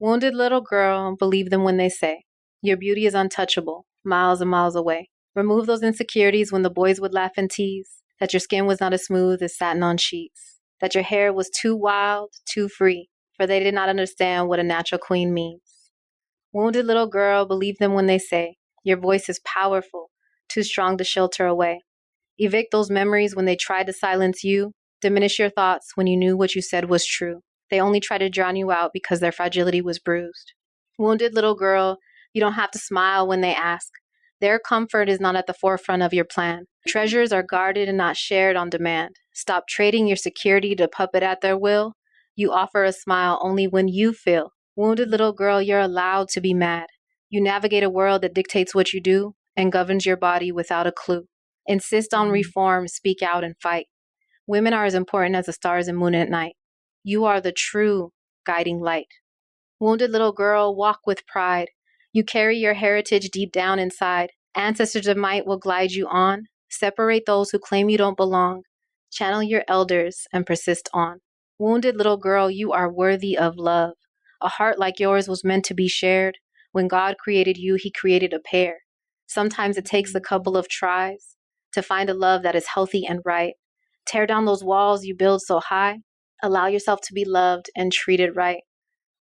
Wounded little girl, believe them when they say your beauty is untouchable, miles and miles away. Remove those insecurities when the boys would laugh and tease, that your skin was not as smooth as satin on sheets, that your hair was too wild, too free, for they did not understand what a natural queen means. Wounded little girl, believe them when they say your voice is powerful, too strong to shelter away. Evict those memories when they tried to silence you, diminish your thoughts when you knew what you said was true. They only tried to drown you out because their fragility was bruised. Wounded little girl, you don't have to smile when they ask. Their comfort is not at the forefront of your plan. Treasures are guarded and not shared on demand. Stop trading your security to puppet at their will. You offer a smile only when you feel. Wounded little girl, you're allowed to be mad. You navigate a world that dictates what you do and governs your body without a clue. Insist on reform, speak out, and fight. Women are as important as the stars and moon at night. You are the true guiding light. Wounded little girl, walk with pride. You carry your heritage deep down inside. Ancestors of might will glide you on. Separate those who claim you don't belong. Channel your elders and persist on. Wounded little girl, you are worthy of love. A heart like yours was meant to be shared. When God created you, he created a pair. Sometimes it takes a couple of tries to find a love that is healthy and right. Tear down those walls you build so high. Allow yourself to be loved and treated right.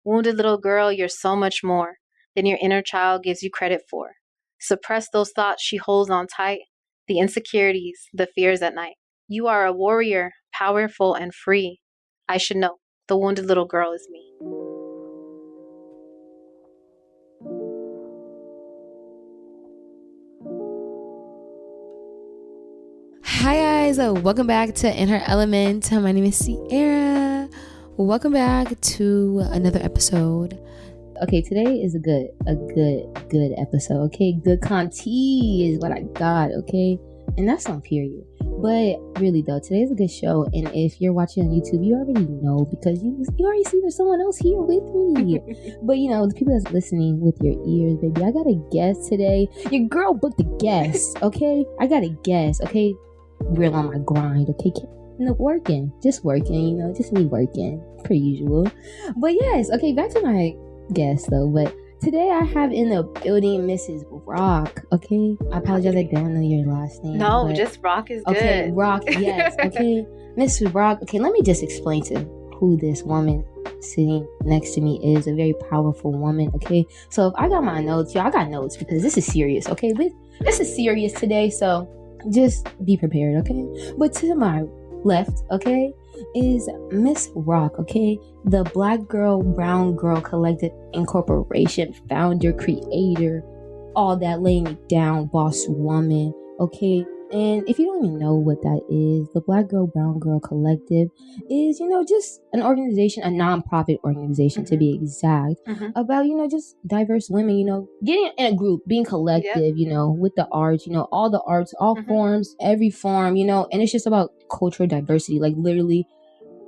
Wounded little girl, you're so much more than your inner child gives you credit for. Suppress those thoughts she holds on tight, the insecurities, the fears at night. You are a warrior, powerful and free. I should know, the wounded little girl is me. Hi guys, welcome back to In Her Element. My name is Sierra. Welcome back to another episode. Okay, today is a good episode. Okay, good content is what I got. Okay, and that's on period. But really though, today's a good show. And if you're watching on YouTube, you already know because you already see there's someone else here with me. But you know, the people that's listening with your ears, baby, I got a guest today. Your girl booked a guest. Okay, I got a guest. Okay. Real on my grind, okay? Just working, just me working, per usual. But yes, okay, back to my guest though. But today I have in the building Mrs. Roc, okay? I apologize, I don't know your last name. No, just Roc is good. Okay, Roc, yes, okay. Mrs. Roc, okay, let me just explain to who this woman sitting next to me is. A very powerful woman, okay? So if I got my notes, I got notes because this is serious, okay? But this is serious today, so just be prepared, okay? But to my left, okay, is Miss Roc, okay? The Black Girl, Brown Girl Collective Incorporation founder, creator, all that, laying it down, boss woman, okay? And if you don't even know what that is, the Black Girl, Brown Girl Collective is, just an organization, a non-profit organization to be exact, about, just diverse women, getting in a group, being collective, with the arts, all the arts, all forms, every form, and it's just about cultural diversity. Like literally,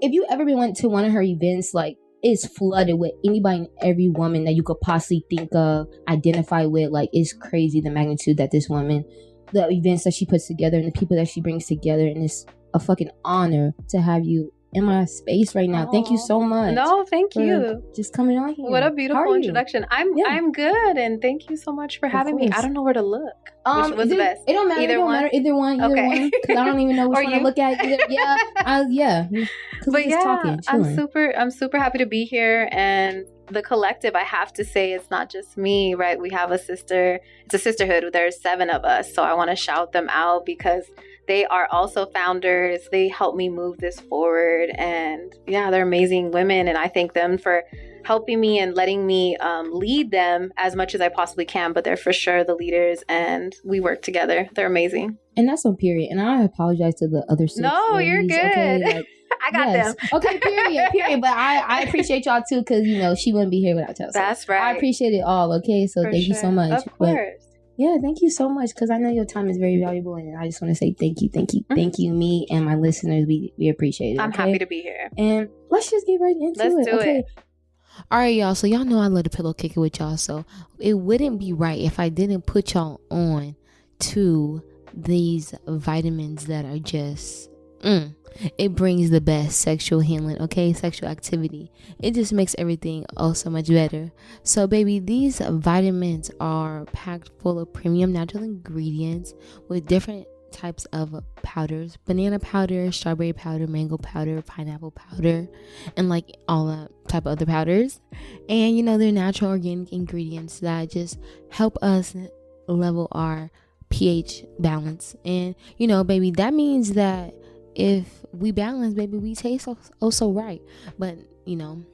if you ever went to one of her events, like it's flooded with anybody and every woman that you could possibly think of, identify with. Like it's crazy the magnitude that this woman, the events that she puts together and the people that she brings together, and it's a fucking honor to have you in my space right now. Thank you so much. No, thank you. Just coming on here. What a beautiful introduction. I'm good, and thank you so much for having me. I don't know where to look. Which was the best? It don't matter. Either one. Either one. Because I don't even know which one to look at. Yeah. But yeah, I'm super happy to be here. And the collective, I have to say, it's not just me, right? We have it's a sisterhood. There's 7 of us. So I want to shout them out because they are also founders. They help me move this forward. And yeah, they're amazing women. And I thank them for helping me and letting me lead them as much as I possibly can. But they're for sure the leaders, and we work together. They're amazing. And that's on period. And I apologize to the other 6 No, ladies, you're good. Okay? I got them. Okay, period. But I appreciate y'all too, because she wouldn't be here without y'all. So that's right. I appreciate it all. Okay, so thank you so much. Of course. Yeah, thank you so much, because I know your time is very valuable, and I just want to say thank you, me and my listeners. We appreciate it. I'm happy to be here. And let's just get right into it. Let's do it. All right, y'all. So y'all know I love the pillow kicker with y'all. So it wouldn't be right if I didn't put y'all on to these vitamins that are just It brings the best sexual healing, okay? Sexual activity. It just makes everything so much better. So, baby, these vitamins are packed full of premium natural ingredients with different types of powders: banana powder, strawberry powder, mango powder, pineapple powder, and like all that type of other powders. And they're natural organic ingredients that just help us level our pH balance. And baby, that means that if we balance, baby, we taste so right. But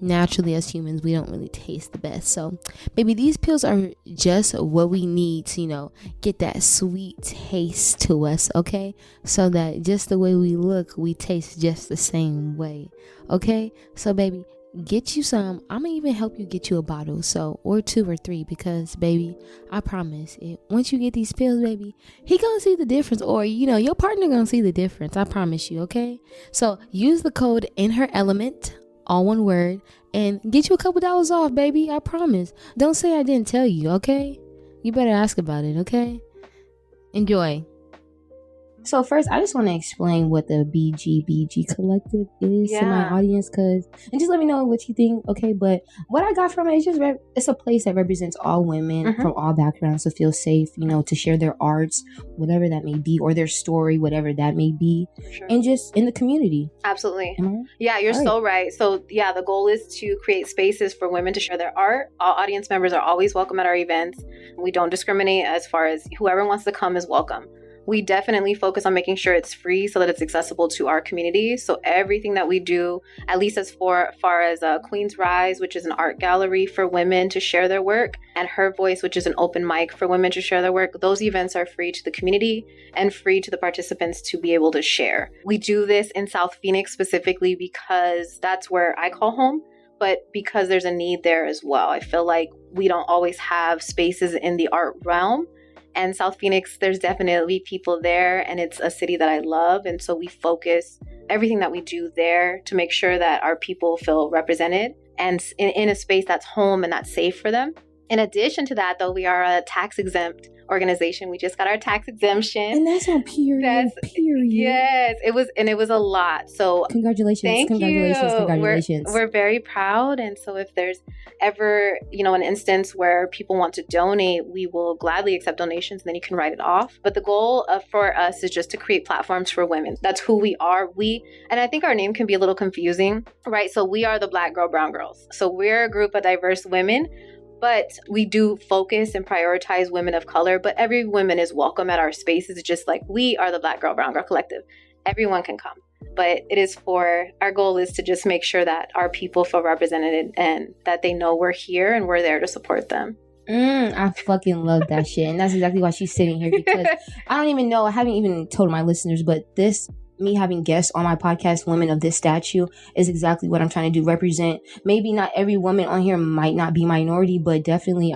naturally as humans, we don't really taste the best. So baby, these pills are just what we need to get that sweet taste to us, okay? So that just the way we look, we taste just the same way, okay? So baby, get you some. I'm gonna even help you get you a bottle, or 2 or 3, because baby, I promise it, once you get these pills, baby, he gonna see the difference, or your partner gonna see the difference. I promise you, okay? So use the code in her element, all one word, and get you a couple dollars off, baby. I promise. Don't say I didn't tell you, okay? You better ask about it, okay? Enjoy. So first, I just want to explain what the BGBG collective is to my audience, and just let me know what you think, okay? But what I got from it is just it's a place that represents all women from all backgrounds to feel safe, to share their arts, whatever that may be, or their story, whatever that may be, and just in the community. Absolutely. Yeah, you're so right. So yeah, the goal is to create spaces for women to share their art. All audience members are always welcome at our events. We don't discriminate as far as whoever wants to come is welcome. We definitely focus on making sure it's free so that it's accessible to our community. So everything that we do, at least as far as Queen's Rise, which is an art gallery for women to share their work, and Her Voice, which is an open mic for women to share their work, those events are free to the community and free to the participants to be able to share. We do this in South Phoenix specifically because that's where I call home, but because there's a need there as well. I feel like we don't always have spaces in the art realm. And South Phoenix, there's definitely people there, and it's a city that I love. And so we focus everything that we do there to make sure that our people feel represented and in a space that's home and that's safe for them. In addition to that, though, we are a tax exempt organization. We just got our tax exemption. And that's on period. Period. Yes, it was a lot. So congratulations. Thank Congratulations. you. We're very proud. And so if there's ever, an instance where people want to donate, we will gladly accept donations, and then you can write it off. But the goal for us is just to create platforms for women. That's who we are. And I think our name can be a little confusing, right? So we are the Black Girl, Brown Girls. So we're a group of diverse women, but we do focus and prioritize women of color. But every woman is welcome at our spaces, just like we are the Black Girl, Brown Girl Collective. Everyone can come. But our goal is to just make sure that our people feel represented and that they know we're here and we're there to support them. I fucking love that shit. And that's exactly why she's sitting here, because I don't even know, I haven't even told my listeners, but me having guests on my podcast, women of this statue, is exactly what I'm trying to do. Represent. Maybe not every woman on here might not be minority, but definitely,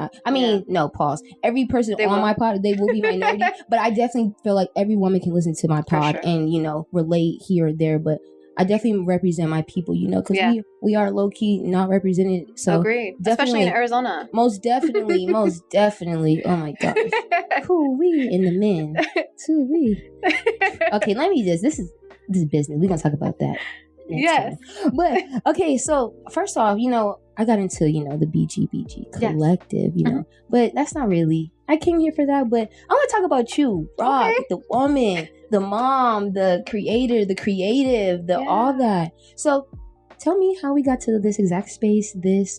no, pause. Every person on my pod, they will be minority, but I definitely feel like every woman can listen to my pod and, relate here or there. But I definitely represent my people, because we are low key not represented. So agreed, especially in Arizona. Most definitely. Oh my gosh. Who we in the men? Who we? Okay, this is business. We're gonna talk about that next time. But okay, so first off, I got into the BGBG collective, but that's not really. I came here for that, but I want to talk about you, Roc, the woman, the mom, the creator, the creative, all that. So tell me how we got to this exact space,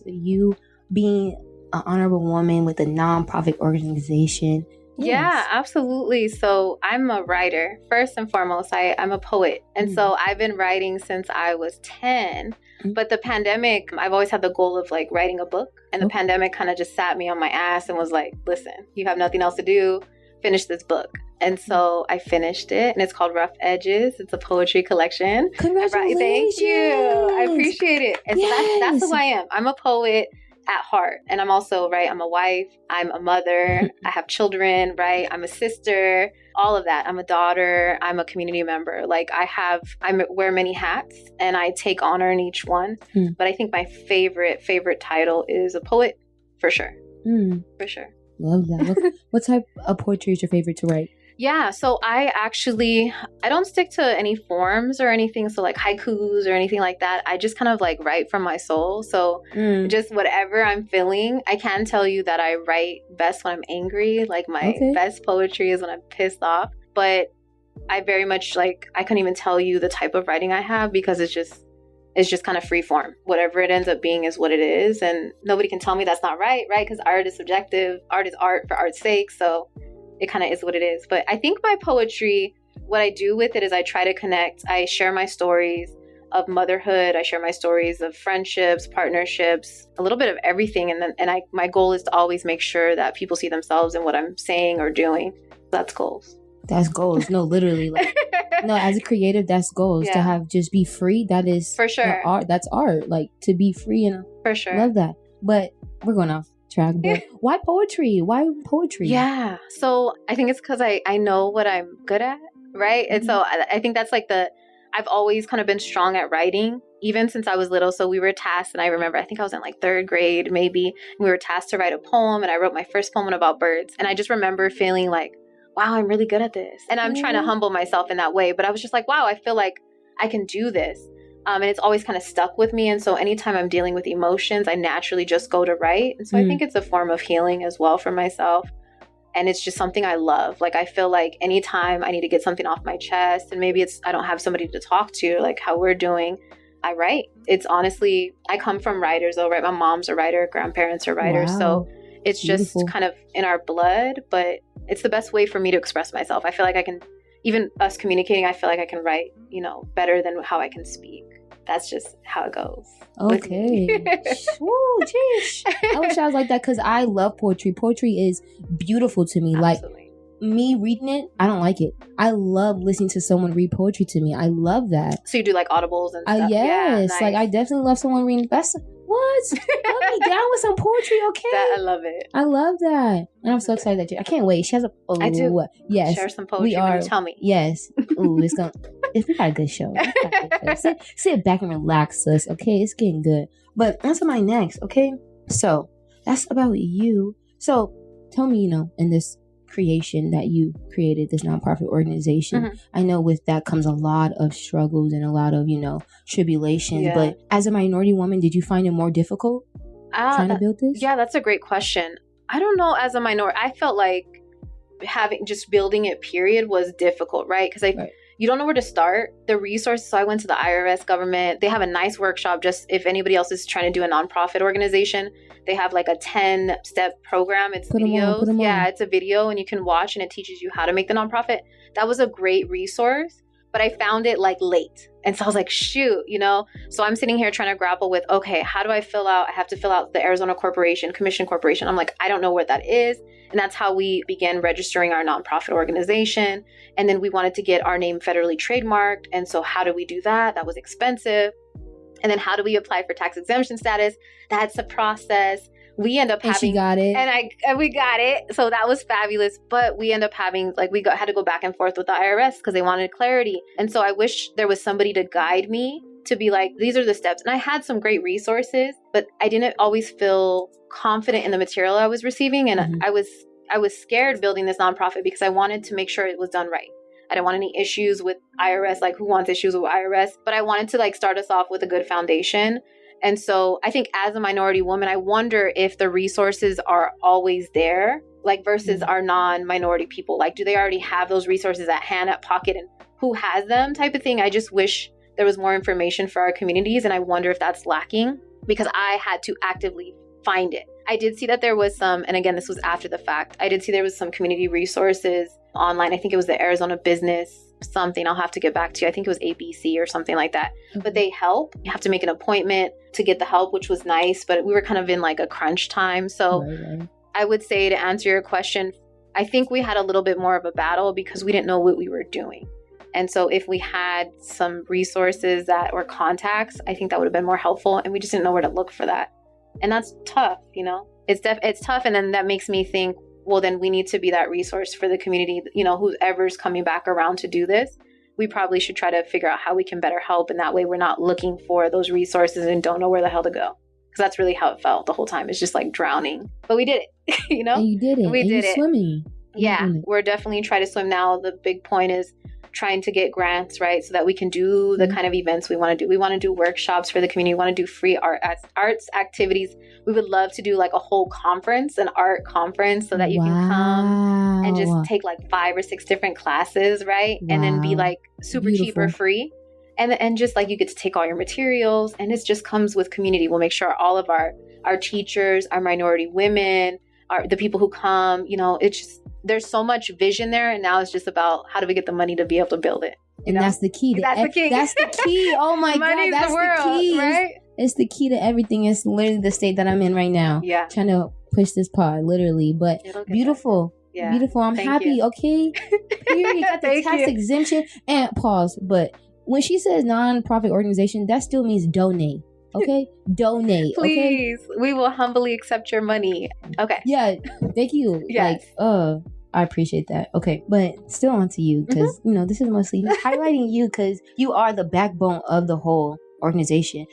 you being an honorable woman with a nonprofit organization. Yes. Yeah, absolutely. So I'm a writer. First and foremost, I'm a poet. And so I've been writing since I was 10. But the pandemic, I've always had the goal of writing a book. And the pandemic kind of just sat me on my ass and was like, listen, you have nothing else to do. Finish this book. And so I finished it, and it's called Rough Edges. It's a poetry collection. Congratulations. Thank you. I appreciate it. And so that's who I am. I'm a poet at heart. And I'm also, I'm a wife, I'm a mother, I have children, I'm a sister, all of that. I'm a daughter, I'm a community member. I wear many hats and I take honor in each one. But I think my favorite title is a poet, for sure. For sure. Love that. What type of poetry is your favorite to write? Yeah, so I don't stick to any forms or anything, so like haikus or anything like that. I just kind of like write from my soul. So just whatever I'm feeling. I can tell you that I write best when I'm angry. Like my best poetry is when I'm pissed off. But I very much like, I couldn't even tell you the type of writing I have because it's just kind of free form. Whatever it ends up being is what it is. And nobody can tell me that's not right? Because art is subjective. Art is art for art's sake. So it kind of is what it is. But I think my poetry, what I do with it is I try to connect. I share my stories of motherhood. I share my stories of friendships, partnerships, a little bit of everything. And my goal is to always make sure that people see themselves in what I'm saying or doing. That's goals. That's goals. No, literally. Like, no, as a creative, that's goals. To have just be free. That is for sure. Art. That's art. Like to be free and for sure. Love that. But we're going off track. But why poetry? Why poetry? Yeah. So I think it's because I know what I'm good at, right? And so I think that's like I've always kind of been strong at writing, even since I was little. So we were tasked, and I remember, I think I was in like 3rd grade, maybe. We were tasked to write a poem, and I wrote my first poem about birds. And I just remember feeling like, wow, I'm really good at this. And I'm trying to humble myself in that way. But I was just like, wow, I feel like I can do this. And it's always kind of stuck with me. And so anytime I'm dealing with emotions, I naturally just go to write. And so I think it's a form of healing as well for myself. And it's just something I love. Like, I feel like anytime I need to get something off my chest, and maybe I don't have somebody to talk to, like how we're doing, I write. It's honestly, I come from writers though, right? My mom's a writer, grandparents are writers. Wow. So it's just kind of in our blood, but it's the best way for me to express myself. I feel like I can, even us communicating, I feel like I can write, better than how I can speak. That's just how it goes. Okay. Woo, jeez. I wish I was like that because I love poetry. Poetry is beautiful to me. Absolutely. Like, me reading it, I don't like it. I love listening to someone read poetry to me. I love that. So you do like audibles and stuff? Yes. Yeah, nice. Like, I definitely love someone reading. What? Put me down with some poetry, okay? I love it. I love that. And I'm so excited that I can't wait. She has I do. Yes. Share some poetry when you tell me. Yes. Ooh, we got a good show. Sit back and relax, sis, okay? It's getting good. But on to my next, okay? So, that's about you. So, tell me, in this creation that you created, this nonprofit organization, I know with that comes a lot of struggles and a lot of tribulations, but as a minority woman, did you find it more difficult trying to build this? Yeah, that's a great question. I don't know. As a minority, I felt like building it period was difficult, right? Because you don't know where to start. The resources, so I went to the IRS government. They have a nice workshop, just if anybody else is trying to do a nonprofit organization. They have like a 10-step program. It's videos. It's a video and you can watch, and it teaches you how to make the nonprofit. That was a great resource, but I found it like late. And so I was like, shoot, So I'm sitting here trying to grapple with, okay, how do I have to fill out the Arizona Commission Corporation. I'm like, I don't know what that is. And that's how we began registering our nonprofit organization. And then we wanted to get our name federally trademarked. And so how do we do that? That was expensive. And then how do we apply for tax exemption status? That's a process. We end up having, she got it. And we got it. So that was fabulous. But we end up having, had to go back and forth with the IRS because they wanted clarity. And so I wish there was somebody to guide me to be like, these are the steps. And I had some great resources, but I didn't always feel confident in the material I was receiving. And I was scared building this nonprofit because I wanted to make sure it was done right. I didn't want any issues with IRS, like who wants issues with IRS? But I wanted to start us off with a good foundation. And so I think as a minority woman, I wonder if the resources are always there, versus our non-minority people. Do they already have those resources at hand, at pocket, and who has them type of thing? I just wish there was more information for our communities. And I wonder if that's lacking because I had to actively find it. I did see that there was some, and again, this was after the fact, I did see there was some community resources online. I think it was the Arizona Business something. I'll have to get back to you. I think it was ABC or something like that. But they help. You have to make an appointment to get the help, which was nice, but we were kind of in a crunch time. So I would say, to answer your question, I think we had a little bit more of a battle because we didn't know what we were doing. And so if we had some resources or contacts, I think that would have been more helpful. And we just didn't know where to look for that. And that's tough, it's tough. And then that makes me think, well, then we need to be that resource for the community, whoever's coming back around to do this. We probably should try to figure out how we can better help. And that way we're not looking for those resources and don't know where the hell to go. Because that's really how it felt the whole time. It's just drowning. But we did it, And you did it. We did it. Swimming. Yeah, we're definitely trying to swim now. The big point is trying to get grants, right? So that we can do the kind of events we want to do. We want to do workshops for the community. We want to do free arts activities. We would love to do like a whole conference, an art conference, so that you can come and just take like 5 or 6 different classes, right? And then be like super cheap or free. And just like you get to take all your materials, and it just comes with community. We'll make sure all of our teachers, our minority women, the people who come, you know, it's just, there's so much vision there, and now it's just about how do we get the money to be able to build it. And that's the key. That's the key. That's the key. Oh my God, that's the key, right? It's the key to everything. It's literally the state that I'm in right now. Yeah, trying to push this pod, literally. But beautiful, beautiful. I'm happy. Okay, period. Got the tax exemption and pause. But when she says non-profit organization, that still means donate. Okay, donate. Please, we will humbly accept your money. Okay. Yeah, thank you. Yes. I appreciate that. Okay, but still on to you, because you know this is mostly highlighting you, because you are the backbone of the whole organization.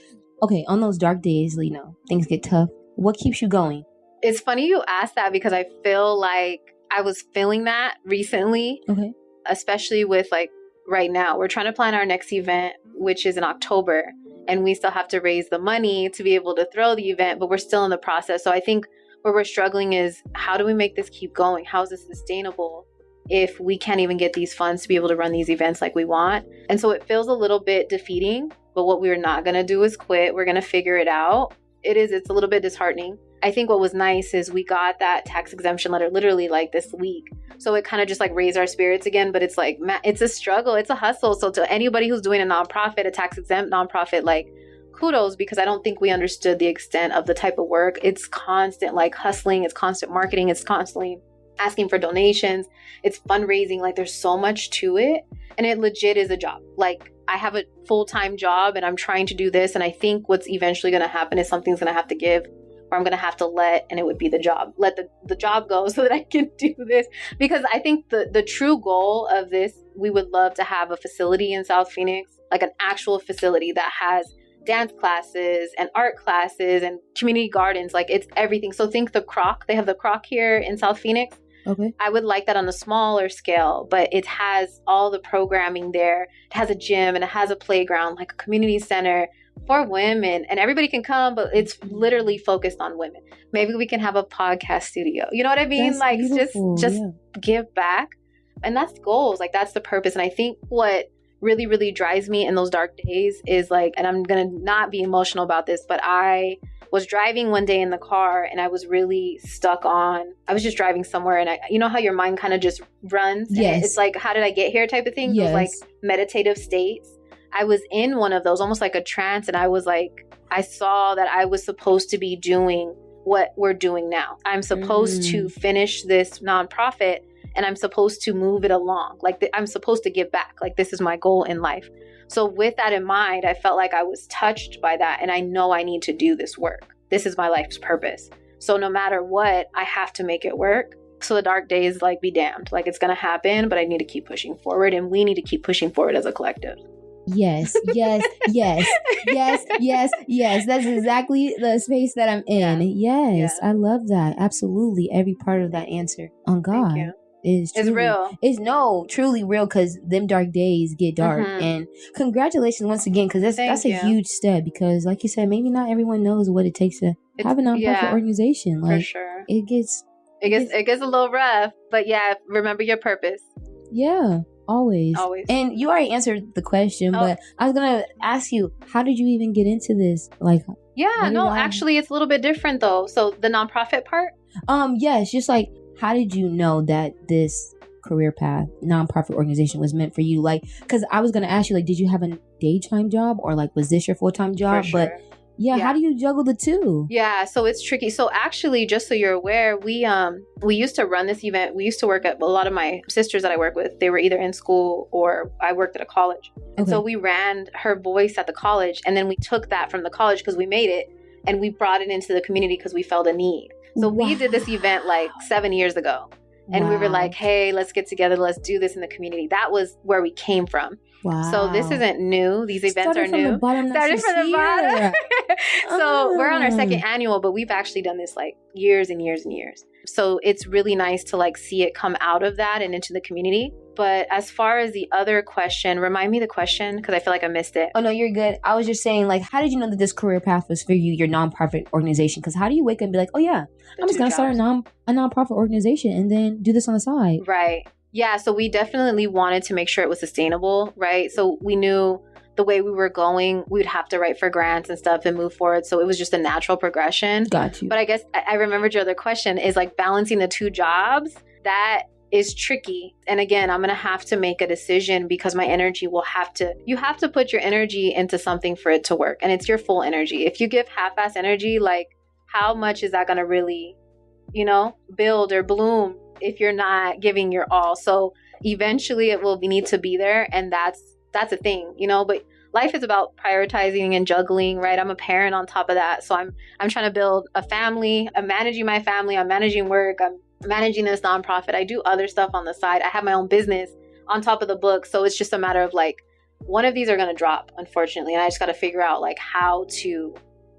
Okay, on those dark days, you know, things get tough. What keeps you going? It's funny you asked that, because I feel like I was feeling that recently. Okay. Especially with like right now, we're trying to plan our next event, which is in October, and we still have to raise the money to be able to throw the event, but we're still in the process. So I think where we're struggling is, how do we make this keep going? How is this sustainable if we can't even get these funds to be able to run these events like we want? And so it feels a little bit defeating, but what we're not going to do is quit. We're going to figure it out. It's a little bit disheartening. I think what was nice is we got that tax exemption letter literally like this week. So it kind of just like raised our spirits again, but it's like, it's a struggle. It's a hustle. So to anybody who's doing a nonprofit, a tax exempt nonprofit, like kudos, because I don't think we understood the extent of the type of work. It's constant like hustling. It's constant marketing. It's constantly asking for donations. It's fundraising. Like there's so much to it. And it legit is a job. Like I have a full-time job and I'm trying to do this. And I think what's eventually going to happen is something's going to have to give, or I'm going to have to let it would be the job. Let the job go so that I can do this. Because I think the true goal of this, we would love to have a facility in South Phoenix, like an actual facility that has dance classes and art classes and community gardens. Like it's everything. So think the Croc. They have the Croc here in South Phoenix. Okay. I would like that on a smaller scale, but it has all the programming there. It has a gym and it has a playground, like a community center for women, and everybody can come, but it's literally focused on women. Maybe we can have a podcast studio. You know what I mean? That's like beautiful. just give back. And that's goals. Like that's the purpose. And I think what really, really drives me in those dark days is like, and I'm going to not be emotional about this, but I was driving one day in the car and I was really stuck on, I was just driving somewhere, and you know how your mind kind of just runs? Yes. It's like, how did I get here type of thing? Yes. Those like meditative states. I was in one of those, almost like a trance. And I was like, I saw that I was supposed to be doing what we're doing now. I'm supposed to finish this nonprofit, and I'm supposed to move it along. Like I'm supposed to give back. Like this is my goal in life. So with that in mind, I felt like I was touched by that. And I know I need to do this work. This is my life's purpose. So no matter what, I have to make it work. So the dark days, like, be damned. Like it's going to happen, but I need to keep pushing forward, and we need to keep pushing forward as a collective. Yes. That's exactly the space that I'm in. Yes. I love that. Absolutely. Every part of that answer on God is truly, real. It's truly real, because them dark days get dark. And congratulations once again, because that's a huge step, because like you said, maybe not everyone knows what it takes to have a nonprofit organization. Like, for sure. It gets a little rough, but yeah, remember your purpose. Yeah. Always. And you already answered the question, but I was going to ask you, how did you even get into this? Like, actually, it's a little bit different though. So the nonprofit part? Yes. Just like, how did you know that this career path, nonprofit organization was meant for you? Like, because I was going to ask you, like, did you have a daytime job, or like, was this your full-time job? For sure. But how do you juggle the two? Yeah, so it's tricky. So actually, just so you're aware, we used to run this event. We used to work at, a lot of my sisters that I work with, they were either in school or I worked at a college. And so we ran Her Voice at the college, and then we took that from the college because we made it, and we brought it into the community because we felt a need. So we did this event like 7 years ago, and we were like, hey, let's get together. Let's do this in the community. That was where we came from. Wow. So this isn't new. These events Started are new. From the bottom, Started from the bottom. So we're on our second Oh. annual, but we've actually done this like years and years and years. So it's really nice to like see it come out of that and into the community. But as far as the other question, remind me the question because I feel like I missed it. Oh, no, you're good. I was just saying, like, how did you know that this career path was for you, your nonprofit organization? Because how do you wake up and be like, oh, yeah, I'm just going to start a nonprofit organization and then do this on the side? Right. Yeah. So we definitely wanted to make sure it was sustainable, right? So we knew the way we were going, we would have to write for grants and stuff and move forward. So it was just a natural progression. Got you. But I guess I remembered your other question is like balancing the two jobs. That is tricky. And again, I'm going to have to make a decision because my energy you have to put your energy into something for it to work. And it's your full energy. If you give half-ass energy, like how much is that going to really, build or bloom if you're not giving your all? So eventually it will need to be there. And that's a thing, but life is about prioritizing and juggling, right? I'm a parent on top of that. So I'm trying to build a family. I'm managing my family. I'm managing work. I'm managing this nonprofit. I do other stuff on the side. I have my own business on top of the book. So it's just a matter of like, one of these are going to drop, unfortunately. And I just got to figure out like how to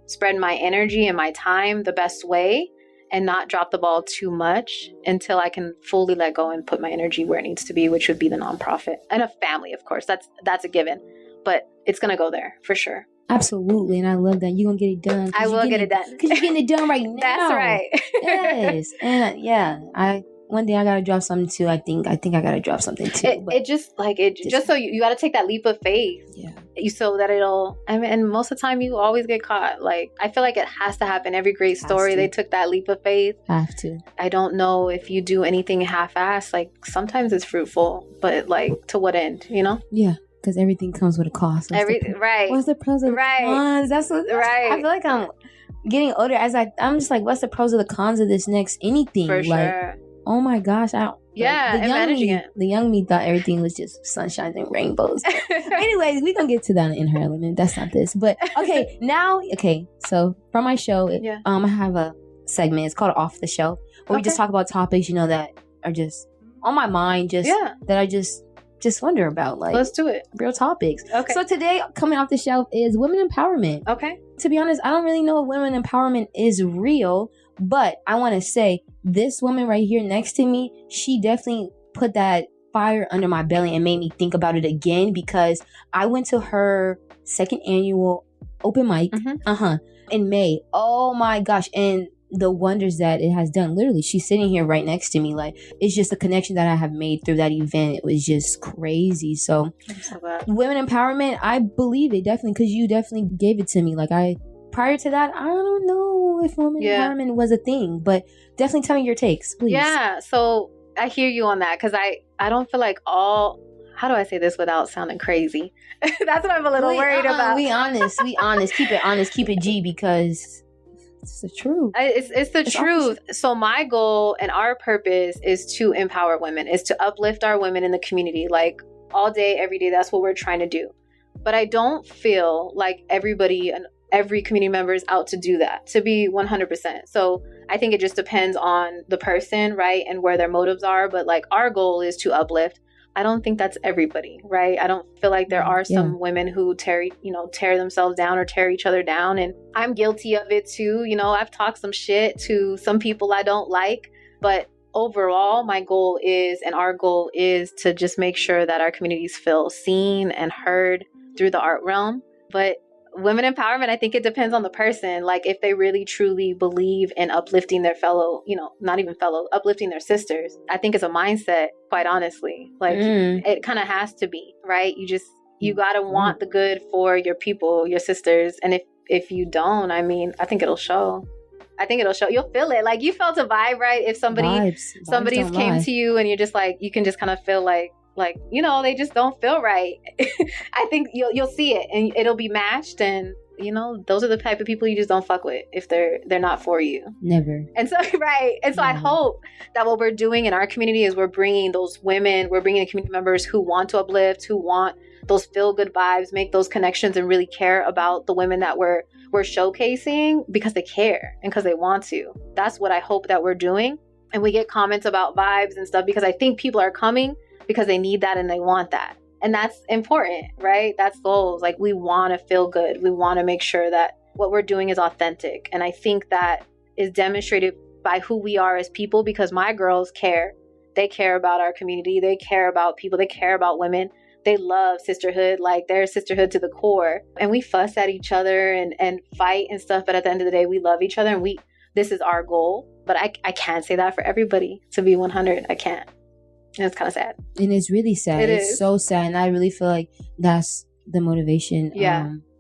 spread my energy and my time the best way and not drop the ball too much until I can fully let go and put my energy where it needs to be, which would be the nonprofit and a family, of course. That's a given, but it's going to go there for sure. Absolutely. And I love that. You're going to get it done. I will get it done. Because you're getting it done right now. That's right. Yes. And one day I got to drop something too. I think I got to drop something too. Just so you got to take that leap of faith. Yeah. So that and most of the time you always get caught. Like, I feel like it has to happen. Every great story, they took that leap of faith. Have to. I don't know if you do anything half-assed. Like, sometimes it's fruitful, but like, to what end, Yeah. Because everything comes with a cost. Right. What's the pros and cons? That's what. Right. I feel like I'm getting older I'm just like, what's the pros and the cons of this next anything? For like, sure. Oh my gosh! The young me thought everything was just sunshine and rainbows. Anyways, we're gonna get to that in her element. That's not this, but okay. So from my show, I have a segment. It's called Off the Show, where we just talk about topics that are just on my mind, that I just wonder about. Like, let's do it. Real topics. Okay. So today, coming off the shelf is women empowerment. Okay. To be honest, I don't really know if women empowerment is real, but I want to say this woman right here next to me, she definitely put that fire under my belly and made me think about it again, because I went to her second annual open mic in May. Oh my gosh. And the wonders that it has done. Literally, she's sitting here right next to me. Like, it's just the connection that I have made through that event. It was just crazy. So women empowerment, I believe it definitely, because you definitely gave it to me. Like, prior to that, I don't know if women empowerment was a thing, but definitely tell me your takes, please. Yeah. So I hear you on that, because I don't feel like how do I say this without sounding crazy? That's what I'm a little worried about. We honest. Keep it honest. Keep it G, because it's the truth. It's the truth. So my goal and our purpose is to empower women, is to uplift our women in the community, like all day, every day. That's what we're trying to do. But I don't feel like everybody and every community member is out to do that, to be 100%. So I think it just depends on the person, right? And where their motives are. But like, our goal is to uplift. I don't think that's everybody, right? I don't feel like there are some women who tear themselves down or tear each other down. And I'm guilty of it too. I've talked some shit to some people I don't like. But overall, my goal is, and our goal is, to just make sure that our communities feel seen and heard through the art realm. But women empowerment, I think it depends on the person. Like, if they really truly believe in uplifting their uplifting their sisters, I think it's a mindset, quite honestly. Like, it kind of has to be, right? You got to want the good for your people, your sisters. And if you don't, I think it'll show. You'll feel it. Like, you felt a vibe, right? If somebody's came to you and you're just like, you can just kind of feel like, they just don't feel right. I think you'll see it and it'll be matched. And, those are the type of people you just don't fuck with if they're not for you. Never. And so, right. And so I hope that what we're doing in our community is we're bringing community members who want to uplift, who want those feel good vibes, make those connections, and really care about the women that we're showcasing, because they care and because they want to. That's what I hope that we're doing. And we get comments about vibes and stuff, because I think people are coming because they need that and they want that. And that's important, right? That's goals. Like, we want to feel good. We want to make sure that what we're doing is authentic. And I think that is demonstrated by who we are as people, because my girls care. They care about our community. They care about people. They care about women. They love sisterhood. Like, they're sisterhood to the core. And we fuss at each other and fight and stuff. But at the end of the day, we love each other, and this is our goal. But I can't say that for everybody. To be 100, I can't. And it's kind of sad. And it's really sad. It's so sad. And I really feel like that's the motivation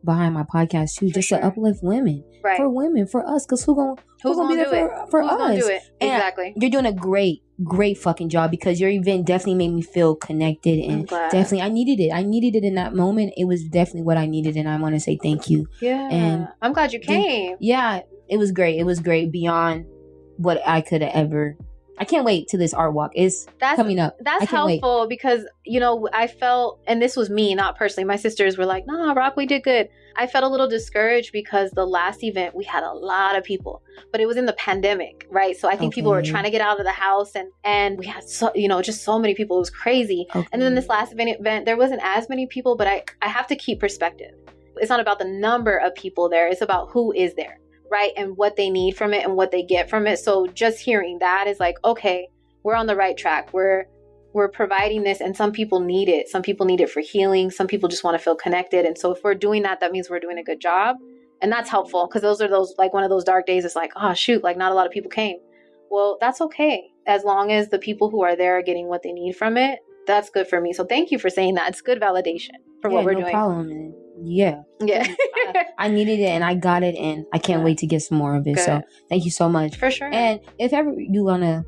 behind my podcast too, just to uplift women. Right. For women, for us. Because who's gonna be there for us? Gonna do it? And exactly. You're doing a great fucking job, because your event definitely made me feel connected, and definitely I needed it in that moment. It was definitely what I needed, and I want to say thank you. Yeah. And I'm glad you came. It was great beyond what I could have ever. I can't wait till this art walk is coming up. That's helpful because, I felt, and this was me, not personally. My sisters were like, "No, Roc, we did good." I felt a little discouraged because the last event we had a lot of people, but it was in the pandemic, right? So I think people were trying to get out of the house, and we had just so many people. It was crazy. Okay. And then this last event, there wasn't as many people, but I have to keep perspective. It's not about the number of people there. It's about who is there. Right? And what they need from it and what they get from it. So just hearing that is like, okay, we're on the right track. We're providing this, and some people need it. Some people need it for healing. Some people just want to feel connected. And so if we're doing that, that means we're doing a good job. And that's helpful, because those like one of those dark days. It's like, oh shoot, like not a lot of people came. Well, that's okay. As long as the people who are there are getting what they need from it, that's good for me. So thank you for saying that. It's good validation for what we're doing. No problem. Yeah. I needed it, and I got it, and I can't wait to get some more of it. Good. So thank you so much. For sure. And if ever you wanna,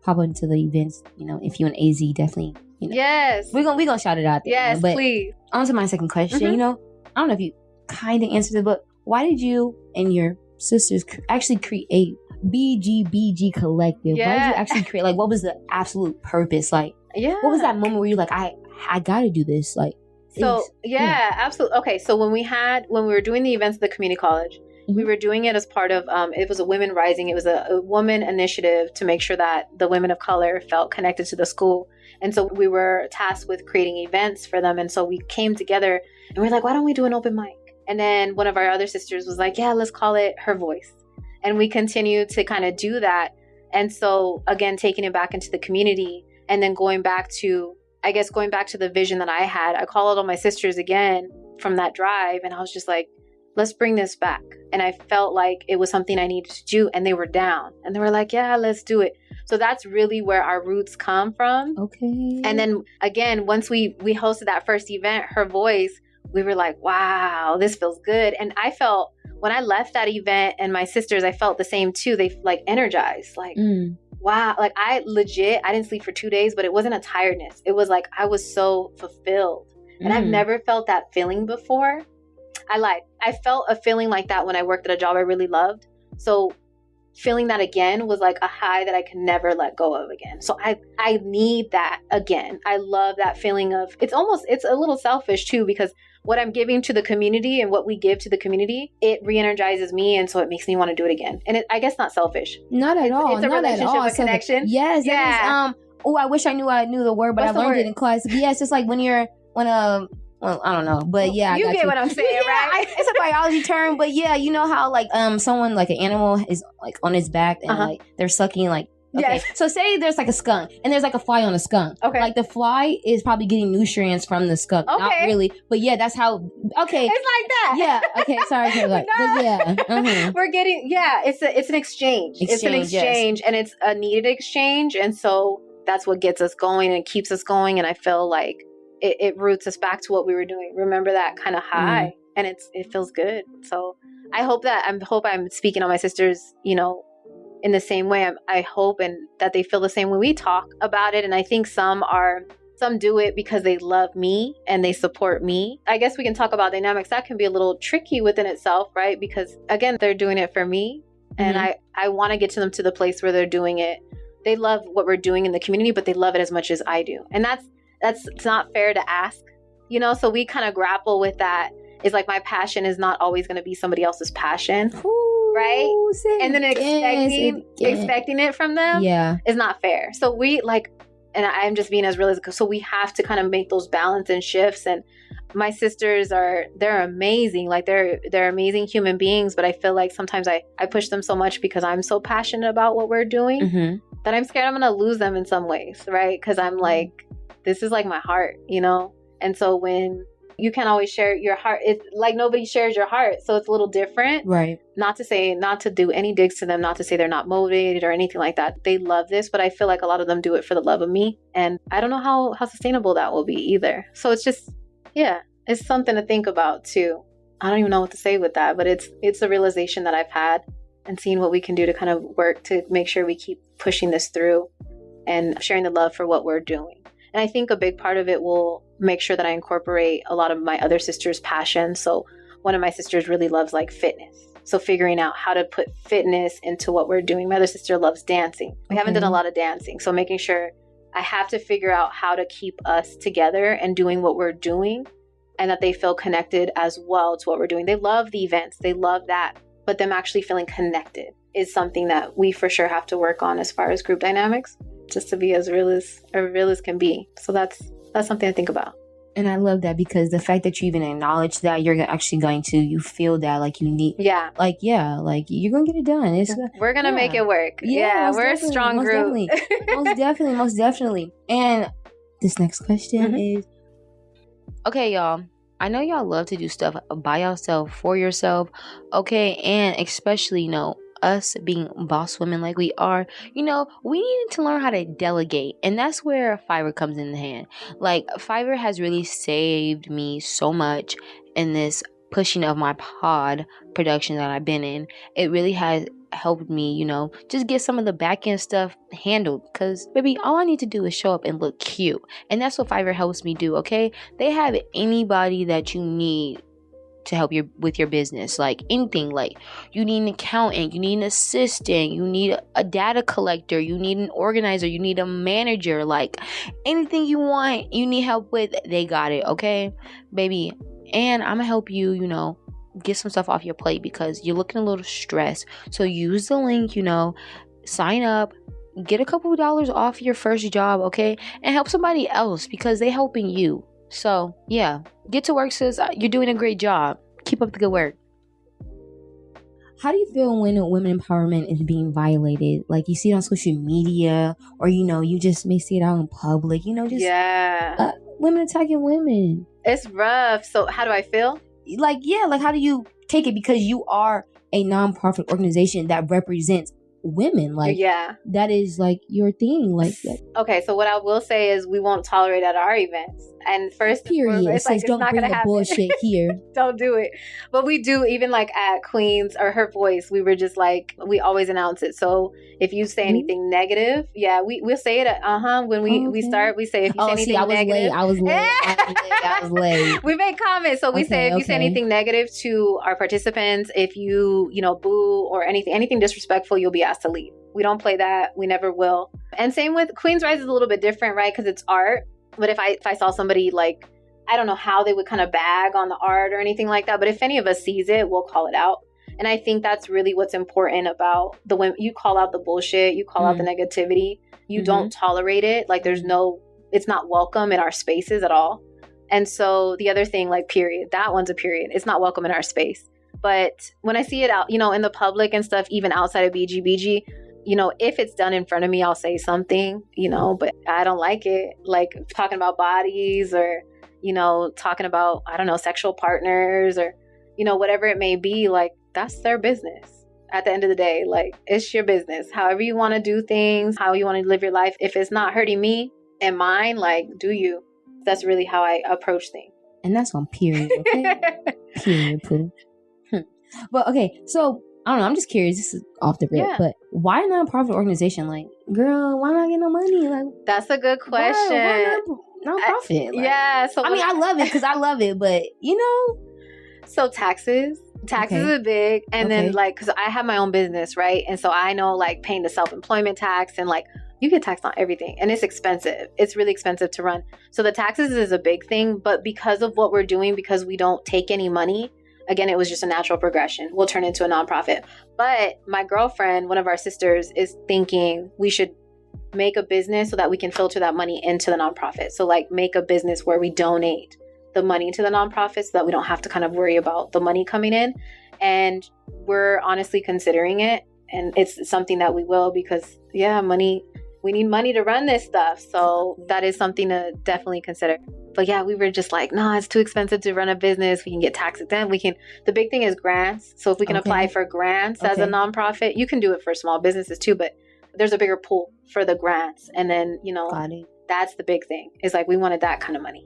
pop into the events, if you in AZ, definitely, Yes. We're gonna shout it out there. Yes, but please. On to my second question. I don't know if you kind of answered it, but why did you and your sisters actually create BGBG Collective? Yeah. Why did you actually create? Like, what was the absolute purpose? Like, what was that moment where you're like, I gotta do this? Like, so absolutely. Okay, so when we were doing the events at the community college, we were doing it as part of it was a Women Rising. It was a woman initiative to make sure that the women of color felt connected to the school. And so we were tasked with creating events for them. And so we came together and we're like, why don't we do an open mic? And then one of our other sisters was like, yeah, let's call it Her Voice. And we continued to kind of do that. And so again, taking it back into the community, and then going back to the vision that I had. I called all my sisters again from that drive, and I was just like, let's bring this back. And I felt like it was something I needed to do, and they were down, and they were like, yeah, let's do it. So that's really where our roots come from. Okay. And then again, once we hosted that first event, Her Voice, we were like, wow, this feels good. And I felt when I left that event, and my sisters, I felt the same too. They like energized, like, wow. Like I didn't sleep for 2 days, but it wasn't a tiredness. It was like, I was so fulfilled. And I've never felt that feeling before. I felt a feeling like that when I worked at a job I really loved. So feeling that again was like a high that I can never let go of again. So I need that again. I love that feeling of, it's a little selfish too, because what I'm giving to the community and what we give to the community, it re-energizes me. And so it makes me want to do it again. And I guess not selfish. Not at all. It's a relationship, a connection. Yes. Yeah. I wish I knew the word, but I learned it in class. Yes. It's like well, I don't know, but yeah, you get what I'm saying, right? It's a biology term, but yeah, you know how like someone like an animal is like on its back and like they're sucking like. Okay. Yes. So say there's like a skunk and there's like a fly on a skunk. Okay. Like the fly is probably getting nutrients from the skunk. Okay. Not really, but yeah, that's how. Okay. It's like that. Yeah. Okay. Sorry. But yeah. We're getting. Yeah. It's an exchange. It's an exchange, and it's a needed exchange, and so that's what gets us going and keeps us going. And I feel like it roots us back to what we were doing. Remember that kind of high, and it feels good. So I hope I'm speaking on my sisters, in the same way. I hope and that they feel the same when we talk about it. And I think some do it because they love me and they support me. I guess we can talk about dynamics. That can be a little tricky within itself, right? Because again, they're doing it for me. And I want to get to them to the place where they're doing it. They love what we're doing in the community, but they love it as much as I do. And it's not fair to ask, so we kind of grapple with that. It's like my passion is not always going to be somebody else's passion. Right? And then expecting it from them is not fair. So we And I'm just being as real as, so we have to kind of make those balance and shifts. And my sisters they're amazing. Like they're amazing human beings, but I feel like sometimes I push them so much because I'm so passionate about what we're doing that I'm scared I'm going to lose them in some ways, right? Because I'm like, this is like my heart, you know? And so when you can't always share your heart, it's like nobody shares your heart. So it's a little different. Right. Not to do any digs to them, not to say they're not motivated or anything like that. They love this, but I feel like a lot of them do it for the love of me. And I don't know how sustainable that will be either. So it's just, yeah, it's something to think about too. I don't even know what to say with that, but it's a realization that I've had and seeing what we can do to kind of work to make sure we keep pushing this through and sharing the love for what we're doing. And I think a big part of it will make sure that I incorporate a lot of my other sisters' passions. So one of my sisters really loves like fitness. So figuring out how to put fitness into what we're doing. My other sister loves dancing. We haven't done a lot of dancing. So making sure I have to figure out how to keep us together and doing what we're doing, and that they feel connected as well to what we're doing. They love the events. They love that. But them actually feeling connected is something that we for sure have to work on as far as group dynamics, just to be as real as can be. So that's something to think about. And I love that, because the fact that you even acknowledge that you're actually you feel that like you need, like you're gonna get it done. We're gonna make it work. Yeah, we're a strong group. Most definitely. And this next question is, okay, y'all. I know y'all love to do stuff by yourself, for yourself, okay, and especially, us being boss women like we are, we need to learn how to delegate, and that's where Fiverr comes in hand. Like, Fiverr has really saved me so much in this pushing of my pod production that I've been in. It really has helped me, just get some of the back end stuff handled, because baby, all I need to do is show up and look cute, and that's what Fiverr helps me do. Okay, they have anybody that you need to help you with your business, like anything. Like, you need an accountant, you need an assistant, you need a data collector, you need an organizer, you need a manager, like anything you want, you need help with, they got it. Okay, baby. And I'm gonna help you, get some stuff off your plate because you're looking a little stressed. So use the link, sign up, get a couple of dollars off your first job, okay? And help somebody else because they're helping you. So yeah, get to work, sis. You're doing a great job. Keep up the good work. How do you feel when women empowerment is being violated? Like, you see it on social media, or you just may see it out in public, women attacking women. It's rough. So how do I feel? Like how do you take it? Because you are a nonprofit organization that represents women, that is like your thing, like that. Okay, so what I will say is we won't tolerate at our events. And first, period. It's like, don't bring the bullshit here. Don't do it. But we do, even like at Queens or Her Voice, we were just like, we always announce it. So if you say anything negative, we'll say it. When we start, we say if you say anything negative. I was late. We make comments. So we say if you say anything negative to our participants, if you boo or anything disrespectful, you'll be asked to leave. We don't play that. We never will. And same with Queens Rise is a little bit different, right? Because it's art. But if I saw somebody, like, I don't know how they would kind of bag on the art or anything like that. But if any of us sees it, we'll call it out. And I think that's really what's important about the women. You call out the bullshit. You call out the negativity. You don't tolerate it. Like, it's not welcome in our spaces at all. And so the other thing, like, period, that one's a period. It's not welcome in our space. But when I see it out, in the public and stuff, even outside of BGBG, if it's done in front of me, I'll say something, but I don't like it. Like, talking about bodies or, talking about, I don't know, sexual partners or, whatever it may be, like, that's their business. At the end of the day, like, it's your business. However you want to do things, how you want to live your life. If it's not hurting me and mine, like, do you? That's really how I approach things. And that's on period, okay? Period, poo. But okay, so I don't know, I'm just curious, this is off the rip, but why a nonprofit organization? Like, girl, why not get no money? Like, that's a good question. Why nonprofit? So I mean, I love it because I love it, but so taxes are big. And then, like, because I have my own business, right? And so I know, like, paying the self-employment tax, and like, you get taxed on everything, and it's expensive. It's really expensive to run. So the taxes is a big thing, but because of what we're doing, because we don't take any money, again, it was just a natural progression. We'll turn into a nonprofit. But my girlfriend, one of our sisters, is thinking we should make a business so that we can filter that money into the nonprofit. So like make a business where we donate the money to the nonprofit so that we don't have to kind of worry about the money coming in. And we're honestly considering it. And it's something that we will, because we need money to run this stuff. So that is something to definitely consider. But yeah, we were just like, no, it's too expensive to run a business. We can get tax exempt. The big thing is grants. So if we can apply for grants as a nonprofit, you can do it for small businesses too, but there's a bigger pool for the grants. And then, that's the big thing, is like, we wanted that kind of money.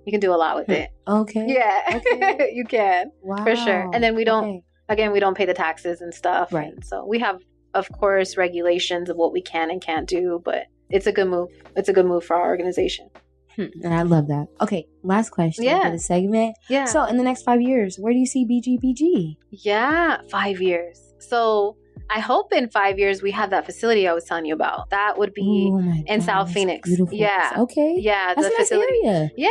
You can do a lot with it. Okay. Yeah, okay. You can. Wow. For sure. And then we don't pay the taxes and stuff. Right. And so we have, of course, regulations of what we can and can't do, but it's a good move. It's a good move for our organization. And I love that. Okay, last question for the segment. Yeah. So in the next 5 years, where do you see BGBG? Yeah, 5 years. So I hope in 5 years we have that facility I was telling you about. That would be in South Phoenix. Beautiful. Yeah. Okay. Yeah, that's the a nice facility. area. Yeah.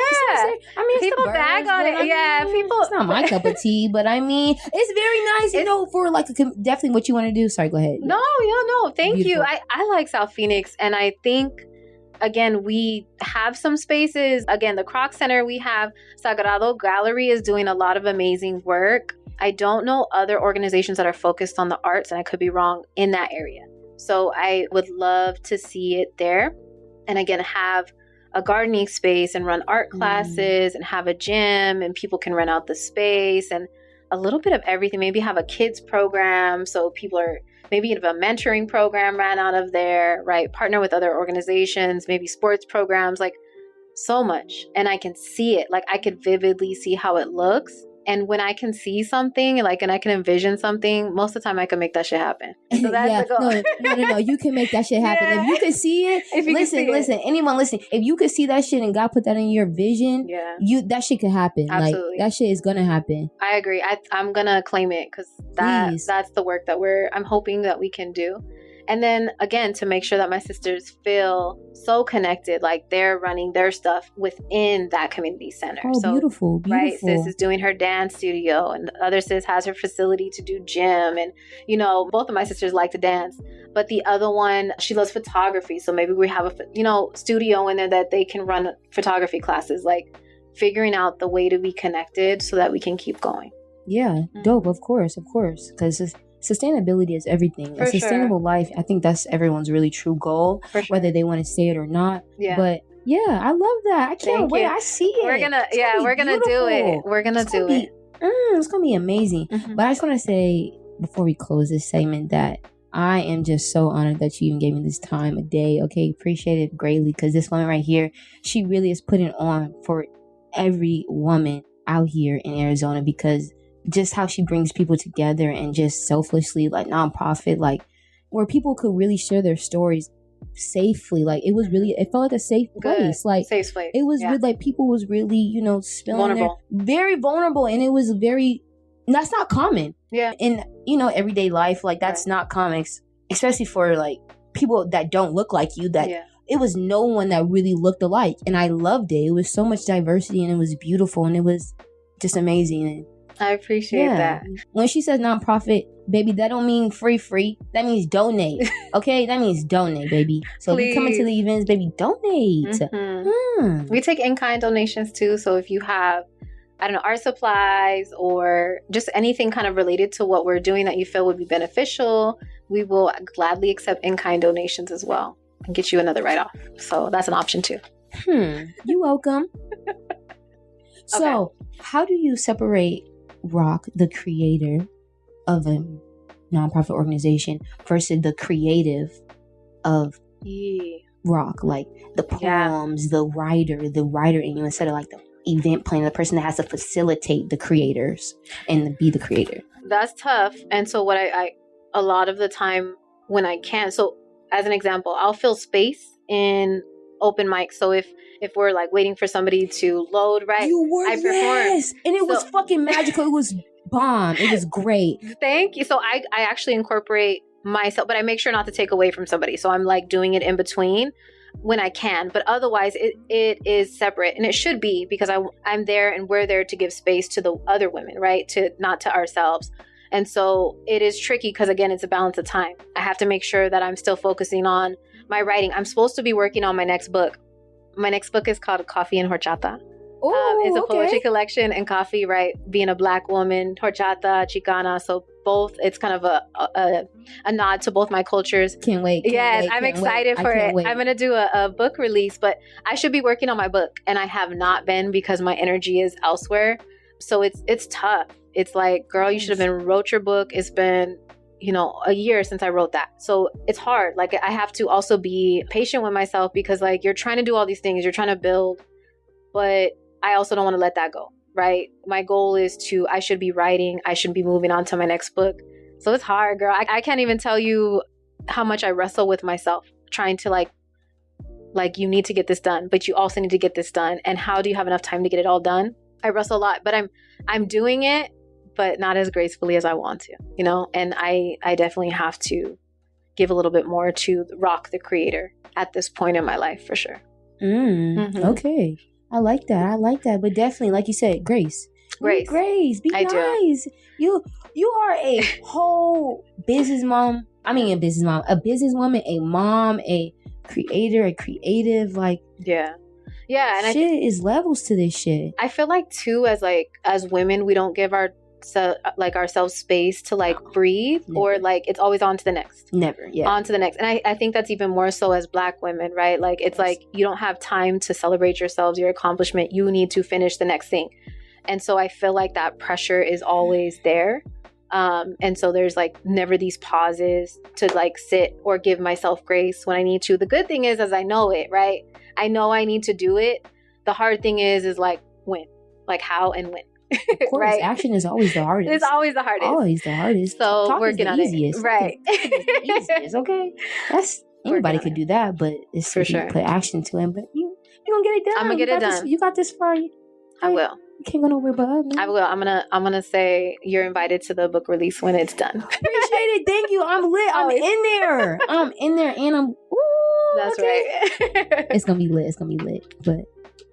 I mean, people bag on it. People. It's not my cup of tea, but I mean, it's very nice. For like definitely what you want to do. Sorry, go ahead. No. Thank you. I like South Phoenix, and I think, again, we have some spaces. Again, the Croc Center, we have Sagrado Gallery is doing a lot of amazing work. I don't know other organizations that are focused on the arts, and I could be wrong, in that area. So I would love to see it there. And again, have a gardening space and run art classes and have a gym, and people can rent out the space, and a little bit of everything. Maybe have a kids program. So people are, maybe have a mentoring program ran out of there, right? Partner with other organizations, maybe sports programs, like so much. And I can see it. Like I could vividly see how it looks. And when I can see something, and I can envision something, most of the time I can make that shit happen. So that's the goal. No. You can make that shit happen. If you can see it, listen, anyone listening, if you could see that shit and God put that in your vision, that shit could happen. Absolutely. Like that shit is gonna happen. I agree. I'm gonna claim it, because that's the work that I'm hoping that we can do. And then again, to make sure that my sisters feel so connected, like they're running their stuff within that community center. Oh, so, beautiful. Right, sis is doing her dance studio, and the other sis has her facility to do gym. And, both of my sisters like to dance, but the other one, she loves photography. So maybe we have a, studio in there that they can run photography classes, like figuring out the way to be connected so that we can keep going. Yeah, dope. Of course. Because sustainability is everything. A sustainable life, I think that's everyone's really true goal, whether they want to say it or not. Yeah. But yeah, I love that. I can't wait. I see it. We're gonna do it. We're gonna do it. It's gonna be amazing. But I just want to say before we close this segment that I am just so honored that you even gave me this time of day. Okay, appreciate it greatly, because this woman right here, she really is putting on for every woman out here in Arizona, because just how she brings people together and just selflessly, like nonprofit, like where people could really share their stories safely. Like it felt like a safe place. Like safe place. It was really, like people was really, spilling vulnerable. Very vulnerable, and it was that's not common. Yeah. In everyday life, like that's not common, especially for like people that don't look like you. It was no one that really looked alike, and I loved it. It was so much diversity, and it was beautiful, and it was just amazing. And I appreciate that. When she says nonprofit, baby, that don't mean free. That means donate. Okay? That means donate, baby. So if you come into the events, baby, donate. We take in-kind donations too. So if you have, art supplies or just anything kind of related to what we're doing that you feel would be beneficial, we will gladly accept in-kind donations as well and get you another write-off. So that's an option too. You're welcome. So how do you separate Roc, the creator of a nonprofit organization, versus the creative of Roc, like the poems, the writer in you, instead of like the event planner, the person that has to facilitate the creators and be the creator? That's tough. And so what I a lot of the time when I can, so as an example, I'll fill space in open mic. So if we're like waiting for somebody to load, right? You were, I performed. And it was fucking magical. It was bomb. It was great. Thank you. So I actually incorporate myself, but I make sure not to take away from somebody. So I'm like doing it in between when I can, but otherwise it is separate, and it should be, because I'm there and we're there to give space to the other women, right? Not to ourselves. And so it is tricky because, again, it's a balance of time. I have to make sure that I'm still focusing on my writing. I'm supposed to be working on my next book. My next book is called Coffee and Horchata. It's a poetry collection and coffee, right? Being a Black woman, horchata, chicana. So both, it's kind of a nod to both my cultures. Can't wait. Yes, I'm excited for it. I'm going to do a book release, but I should be working on my book. And I have not been because my energy is elsewhere. So it's tough. It's like, girl, you should have been wrote your book. It's been, a year since I wrote that. So it's hard. Like, I have to also be patient with myself because, like, you're trying to do all these things. You're trying to build, but I also don't want to let that go, right? My goal is I should be writing. I should be moving on to my next book. So it's hard, girl. I can't even tell you how much I wrestle with myself trying to like, you need to get this done, but you also need to get this done. And how do you have enough time to get it all done? I wrestle a lot, but I'm doing it, but not as gracefully as I want to, and I definitely have to give a little bit more to Roc, the creator, at this point in my life, for sure. Okay. I like that. But definitely, like you said, grace. Be nice. You are a whole business mom. I mean, a businesswoman, a mom, a creator, a creative. Like, yeah. And shit is levels to this shit. I feel like too, as women, we don't give ourselves space to breathe. Never. Or it's always on to the next. Never. Yeah. On to the next. And I think that's even more so as Black women, right? Like, it's like you don't have time to celebrate yourselves, your accomplishment. You need to finish the next thing. And so I feel like that pressure is always there. And so there's never these pauses to sit or give myself grace when I need to. The good thing is, as I know it, right? I know I need to do it. The hard thing is when, how and when. Of course, right? Action is always the hardest. It's always the hardest. Always the hardest. So Talk working on easiest. It, right? Easiest, okay. Anybody could do that, but it's for sure. Put action to it. But you gonna get it done. I'm gonna get it done. You got this far. I will. You can't go nowhere but up. I will. I'm gonna say you're invited to the book release when it's done. Appreciate it. Thank you. I'm lit. I'm in there, and I'm. Ooh, that's okay. right. It's gonna be lit. But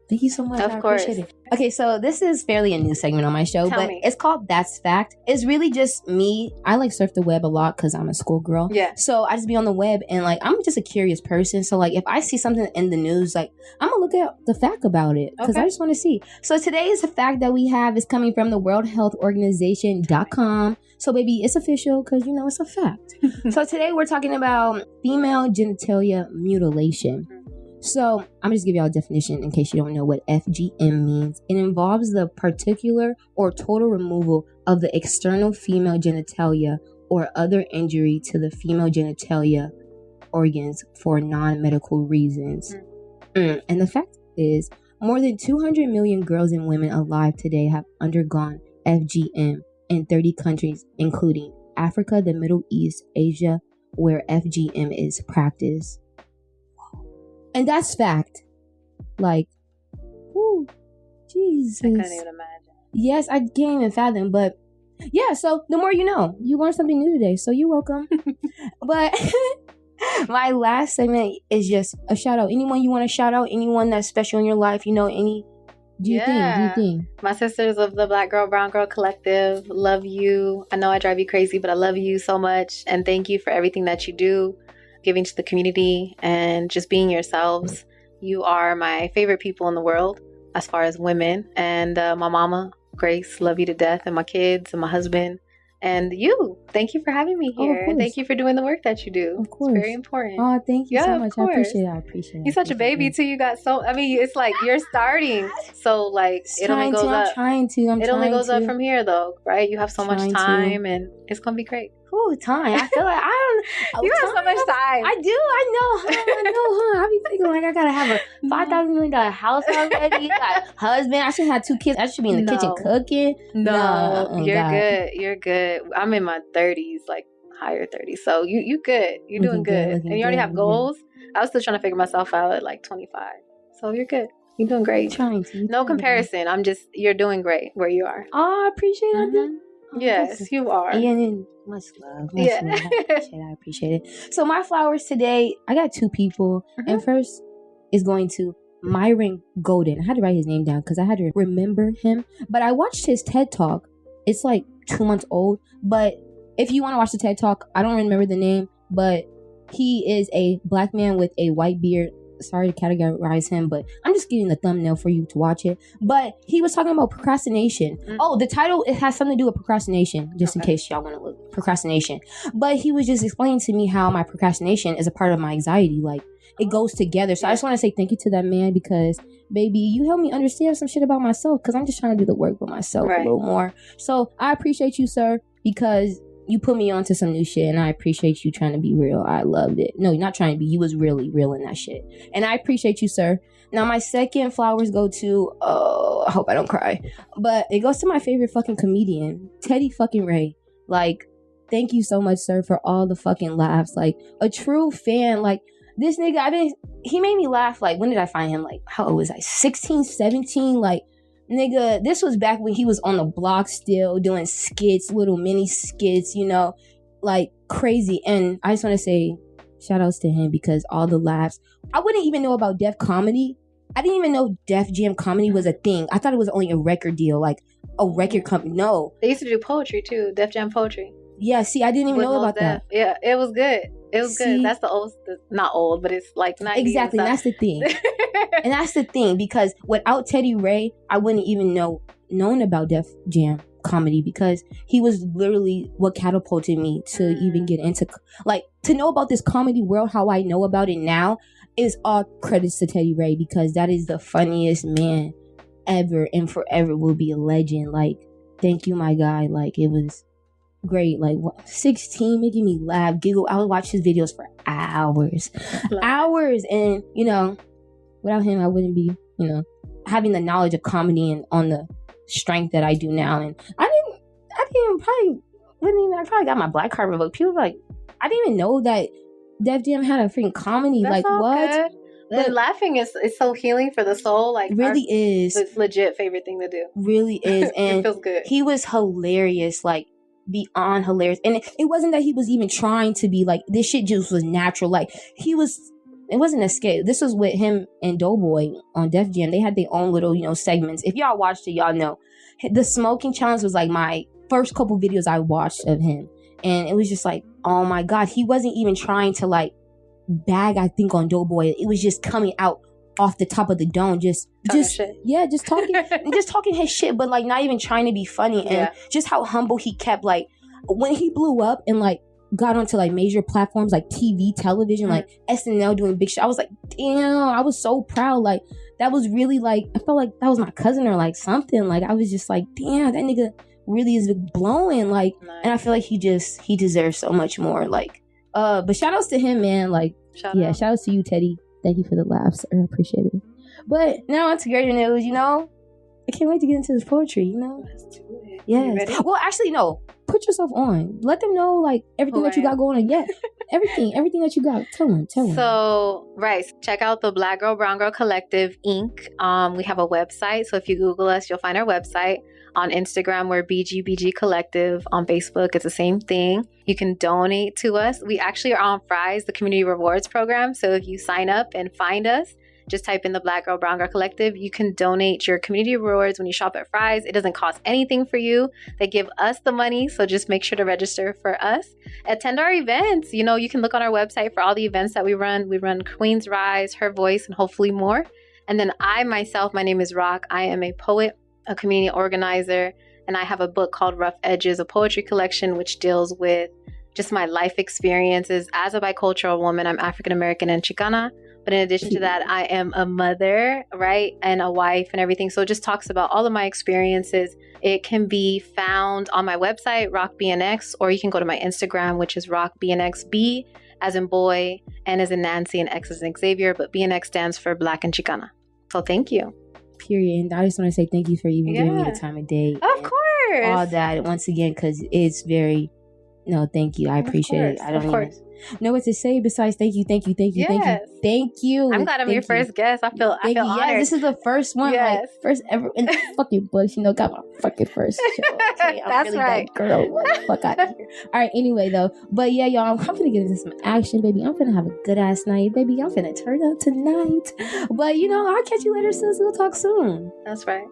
thank you so much. Of course. Appreciate it. Okay, so this is fairly a new segment on my show, Tell me. It's called That's Fact. It's really just me. I surf the web a lot because I'm a schoolgirl. Yeah. So I just be on the web and I'm just a curious person. So if I see something in the news, I'm gonna look at the fact about it because I just want to see. So today's fact that we have is coming from the World Health Organization.com. So baby, it's official because it's a fact. So today we're talking about female genitalia mutilation. So I'm going to just give y'all a definition in case you don't know what FGM means. It involves the particular or total removal of the external female genitalia or other injury to the female genitalia organs for non-medical reasons. And the fact is, more than 200 million girls and women alive today have undergone FGM in 30 countries, including Africa, the Middle East, Asia, where FGM is practiced. And that's fact. Ooh, Jesus. I couldn't even imagine. Yes, I can't even fathom. But yeah, so the more you know. You learned something new today, so you're welcome. But my last segment is just a shout out. Anyone you want to shout out? Anyone that's special in your life? Any? Do you think? My sisters of the Black Girl, Brown Girl Collective, love you. I know I drive you crazy, but I love you so much. And thank you for everything that you do. Giving to the community and just being yourselves. You are my favorite people in the world as far as women. And my mama, Grace, love you to death. And my kids and my husband. And you. Thank you for having me here. And thank you for doing the work that you do. Of course. It's very important. Oh, thank you so much. I appreciate it. You're such a baby too. You got so, it's you're starting. So it only goes up. It only goes up from here though, right? You have so much time and it's going to be great. Ooh, time. I feel like you have so much time. I do. I know. I be thinking I gotta have a $5,000 million house already. Got husband. I should have 2 kids. I should be in the kitchen cooking. No, you're good. You're good. I'm in my 30s, higher 30s. So you good. You're doing good. And you already have goals. I was still trying to figure myself out at 25. So you're good. You're doing great. Trying to. No comparison. You're doing great where you are. Oh, I appreciate it. Yes, you are. And much love. I appreciate it. So my flowers today, I got 2 people. And first is going to Myron Golden. I had to write his name down because I had to remember him. But I watched his TED Talk. It's 2 months old. But if you want to watch the TED Talk, I don't remember the name, but he is a black man with a white beard. Sorry to categorize him, but I'm just giving the thumbnail for you to watch it. But he was talking about procrastination. Oh, the title, it has something to do with procrastination, just in case y'all want to look. Procrastination. But he was just explaining to me how my procrastination is a part of my anxiety. Like, it goes together. So I just want to say thank you to that man, because baby, you helped me understand some shit about myself, because I'm just trying to do the work with myself a little more. So I appreciate you, sir, because you put me onto some new shit, and I appreciate you trying to be real. I loved it. No, you're not trying to be. You was really real in that shit. And I appreciate you, sir. Now, my second flowers go to, I hope I don't cry, but it goes to my favorite fucking comedian, Teddy fucking Ray. Like, thank you so much, sir, for all the fucking laughs. Like, a true fan. Like, this nigga, he made me laugh. Like, when did I find him? Like, how old was I? 16, 17? Like, nigga, this was back when he was on the block still doing skits, little mini skits, you know, like crazy. And I just want to say shout outs to him, because all the laughs. I wouldn't even know about Def Comedy. I didn't even know Def Jam Comedy was a thing. I thought it was only a record deal, like a record company. No. They used to do poetry too, Def Jam poetry. Yeah, see, I didn't even know about that. Yeah, it was good. It was good. That's the old, not old, but it's like 90s. Exactly, that's the thing. And that's the thing, because without Teddy Ray, I wouldn't even known about Def Jam Comedy, because he was literally what catapulted me to even get into, like, to know about this comedy world. How I know about it now is all credits to Teddy Ray, because that is the funniest man ever, and forever will be a legend. Like, thank you, my guy. Like, it was great. Like, 16, making me laugh, giggle. I would watch his videos for hours. And, you know, without him, I wouldn't be, you know, having the knowledge of comedy and on the strength that I do now. And I probably got my black card revoked. People were like, I didn't even know that Def Jam had a freaking comedy. That's like, what? Good. But laughing is so healing for the soul. Like, really is. It's legit favorite thing to do. Really is. And it feels good. He was hilarious. Like, beyond hilarious. And it wasn't that he was even trying to be like, this shit just was natural. Like, it wasn't a skit. This was with him and Doughboy on Def Jam. They had their own little, you know, segments. If y'all watched it, y'all know. The smoking challenge was like my first couple videos I watched of him. And it was just like, oh my God. He wasn't even trying to like bag, I think, on Doughboy. It was just coming out off the top of the dome. Just talking his shit, but like not even trying to be funny. And just how humble he kept. Like, when he blew up and like got onto like major platforms like TV, television, like SNL doing big shit, I was like, damn, I was so proud. Like, that was really like, I felt like that was my cousin or like something. Like, I was just like, damn, that nigga really is blowing. Like, nice. And I feel like he deserves so much more. Like, but shout outs to him, man. Like, shout outs to you, Teddy. Thank you for the laughs. I appreciate it. But now on to greater news, you know. I can't wait to get into this poetry, you know. Let's do it. Yes. Well, actually, no. Put yourself on. Let them know, like, everything that you got going on. Yeah. everything that you got. Tell them. So, right. Check out the Black Girl, Brown Girl Collective, Inc. We have a website. So if you Google us, you'll find our website. On Instagram, we're BGBG Collective. On Facebook, it's the same thing. You can donate to us. We actually are on Fry's, the Community Rewards Program. So if you sign up and find us, just type in the Black Girl, Brown Girl Collective. You can donate your community rewards when you shop at Fry's. It doesn't cost anything for you. They give us the money. So just make sure to register for us. Attend our events. You know, you can look on our website for all the events that we run. We run Queen's Rise, Her Voice, and hopefully more. And then I myself, my name is Roc. I am a poet, a community organizer, and I have a book called Rough Edges, a poetry collection, which deals with just my life experiences as a bicultural woman. I'm African American and Chicana. But in addition to that, I am a mother, right? And a wife and everything. So it just talks about all of my experiences. It can be found on my website, RocBNX, or you can go to my Instagram, which is RocBNXB, as in boy, N as in Nancy, and X as in Xavier. But BNX stands for Black and Chicana. So thank you. Period. And I just want to say thank you for even giving me the time of day. Of course. All that once again, because it's very... No, thank you. I appreciate it. I don't even know what to say besides thank you. Thank you. I'm glad I'm your first guest. I feel honored. Yeah, this is the first one. Yes. Like, first ever in the fucking books. You know, got my fucking first show. Okay, I'm That's really right. That girl. Like, fuck out of here. All right, anyway, though. But yeah, y'all, I'm gonna get into some action, baby. I'm gonna have a good ass night, baby. I'm gonna turn up tonight. But, you know, I'll catch you later, sis. We'll talk soon. That's right.